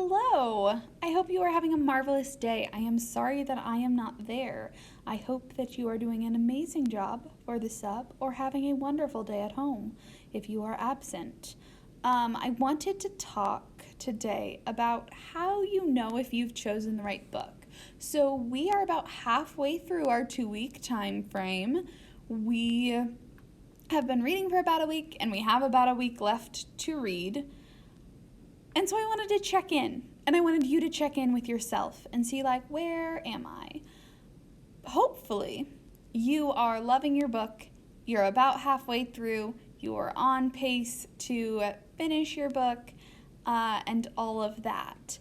Hello! I hope you are having a marvelous day. I am sorry that I am not there. I hope that you are doing an amazing job for the sub or having a wonderful day at home if you are absent. I wanted to talk today about how you know if you've chosen the right book. So we are about halfway through our 2-week time frame. We have been reading for about a week and we have about a week left to read. And so I wanted to check in, and I wanted you to check in with yourself and see, where am I? Hopefully, you are loving your book, you're about halfway through, you are on pace to finish your book, and all of that.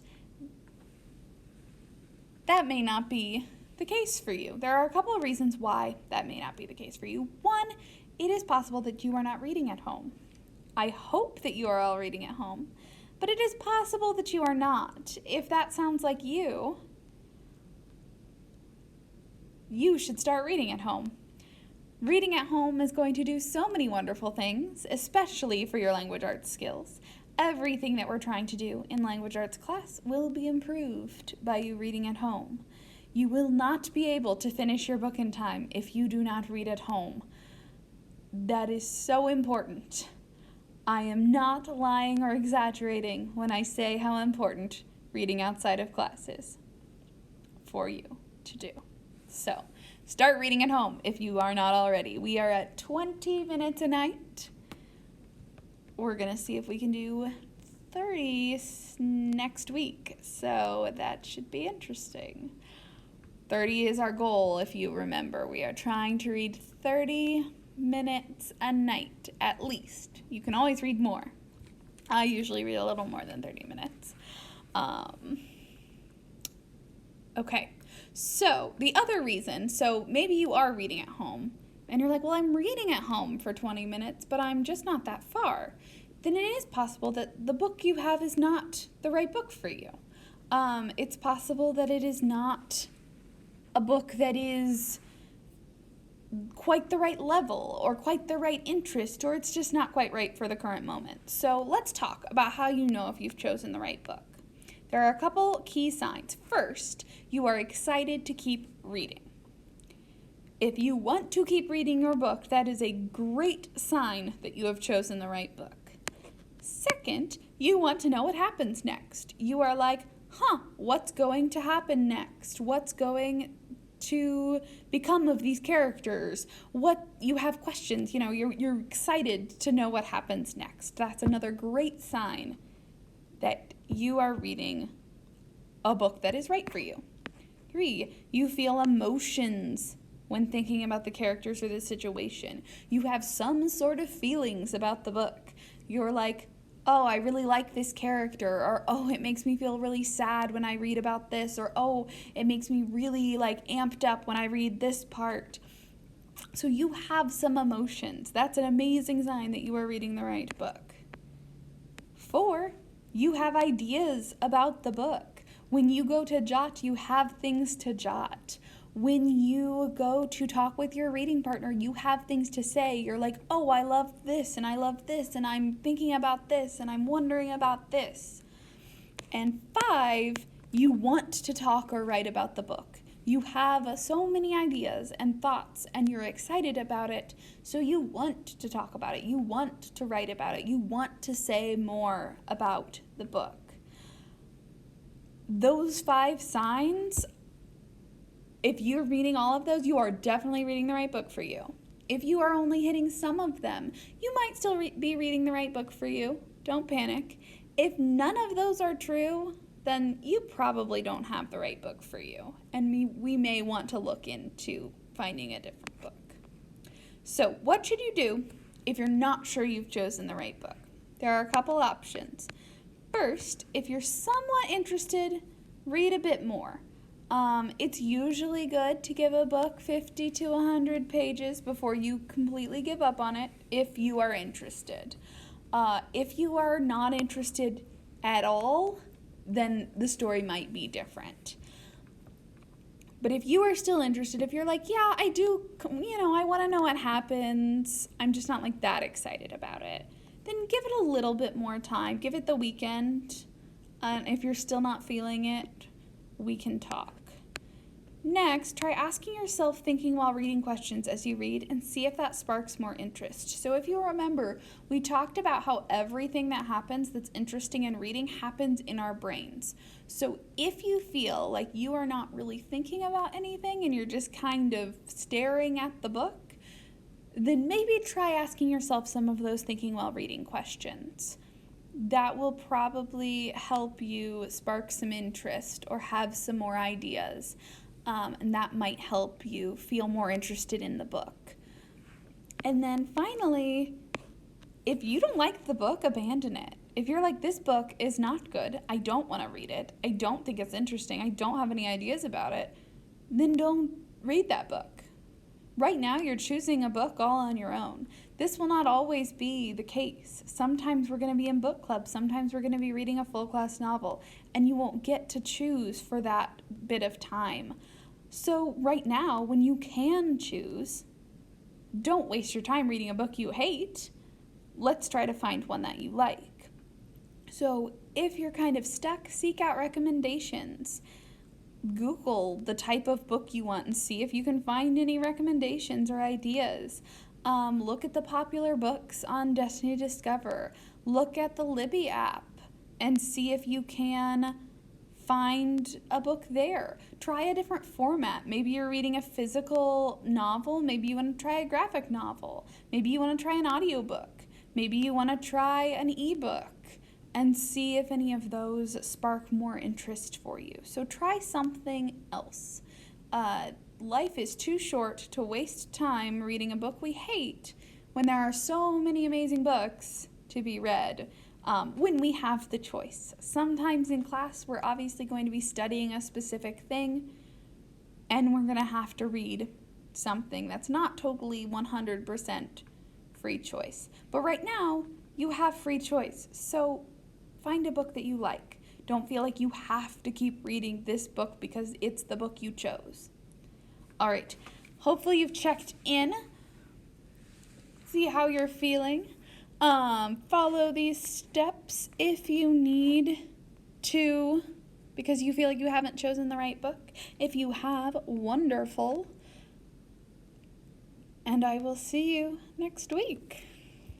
That may not be the case for you. There are a couple of reasons why that may not be the case for you. One, it is possible that you are not reading at home. I hope that you are all reading at home. But it is possible that you are not. If that sounds like you should start reading at home. Reading at home is going to do so many wonderful things, especially for your language arts skills. Everything that we're trying to do in language arts class will be improved by you reading at home. You will not be able to finish your book in time if you do not read at home. That is so important. I am not lying or exaggerating when I say how important reading outside of class is for you to do. So, start reading at home if you are not already. We are at 20 minutes a night. We're going to see if we can do 30 next week, so that should be interesting. 30 is our goal, if you remember. We are trying to read 30 minutes a night, at least. You can always read more. I usually read a little more than 30 minutes. Okay, so the other reason, so maybe you are reading at home, and you're like, well, I'm reading at home for 20 minutes, but I'm just not that far. Then it is possible that the book you have is not the right book for you. It's possible that it is not a book that is quite the right level or quite the right interest, or it's just not quite right for the current moment. So let's talk about how you know if you've chosen the right book. There are a couple key signs. First, you are excited to keep reading. If you want to keep reading your book, that is a great sign that you have chosen the right book. Second, you want to know what happens next. You are like, what's going to happen next? What's going to become of these characters? What, you have questions, you're excited to know what happens next. That's another great sign that you are reading a book that is right for you. 3, you feel emotions when thinking about the characters or the situation. You have some sort of feelings about the book. You're like, oh, I really like this character, or oh, it makes me feel really sad when I read about this, or oh, it makes me really amped up when I read this part. So you have some emotions. That's an amazing sign that you are reading the right book. 4, you have ideas about the book. When you go to jot, you have things to jot. When you go to talk with your reading partner, you have things to say. You're like, oh, I love this, and I love this, and I'm thinking about this, and I'm wondering about this. And 5, you want to talk or write about the book. You have so many ideas and thoughts, and you're excited about it, so you want to talk about it. You want to write about it. You want to say more about the book. Those 5 signs, if you're reading all of those, you are definitely reading the right book for you. If you are only hitting some of them, you might still be reading the right book for you. Don't panic. If none of those are true, then you probably don't have the right book for you, and we may want to look into finding a different book. So what should you do if you're not sure you've chosen the right book? There are a couple options. First, if you're somewhat interested, read a bit more. It's usually good to give a book 50 to 100 pages before you completely give up on it if you are interested. If you are not interested at all, then the story might be different. But if you are still interested, if you're like, yeah, I do, I want to know what happens, I'm just not that excited about it, then give it a little bit more time. Give it the weekend. And if you're still not feeling it, we can talk. Next, try asking yourself thinking while reading questions as you read and see if that sparks more interest. So if you remember, we talked about how everything that happens that's interesting in reading happens in our brains. So if you feel like you are not really thinking about anything and you're just kind of staring at the book, then maybe try asking yourself some of those thinking while reading questions. That will probably help you spark some interest or have some more ideas. And that might help you feel more interested in the book. And then finally, if you don't like the book, abandon it. If you're like, this book is not good, I don't want to read it, I don't think it's interesting, I don't have any ideas about it, then don't read that book. Right now, you're choosing a book all on your own. This will not always be the case. Sometimes we're going to be in book club, sometimes we're going to be reading a full class novel, and you won't get to choose for that bit of time. So right now, when you can choose, don't waste your time reading a book you hate. Let's try to find one that you like. So if you're kind of stuck, seek out recommendations. Google the type of book you want and see if you can find any recommendations or ideas. Look at the popular books on Destiny Discover. Look at the Libby app and see if you can find a book there. Try a different format. Maybe you're reading a physical novel. Maybe you want to try a graphic novel. Maybe you want to try an audiobook. Maybe you want to try an ebook and see if any of those spark more interest for you. So try something else. Life is too short to waste time reading a book we hate when there are so many amazing books to be read. When we have the choice. Sometimes in class, we're obviously going to be studying a specific thing, and we're going to have to read something that's not totally 100% free choice. But right now, you have free choice. So find a book that you like. Don't feel like you have to keep reading this book because it's the book you chose. All right. Hopefully you've checked in. See how you're feeling. Follow these steps if you need to, because you feel like you haven't chosen the right book. If you have, wonderful. And I will see you next week.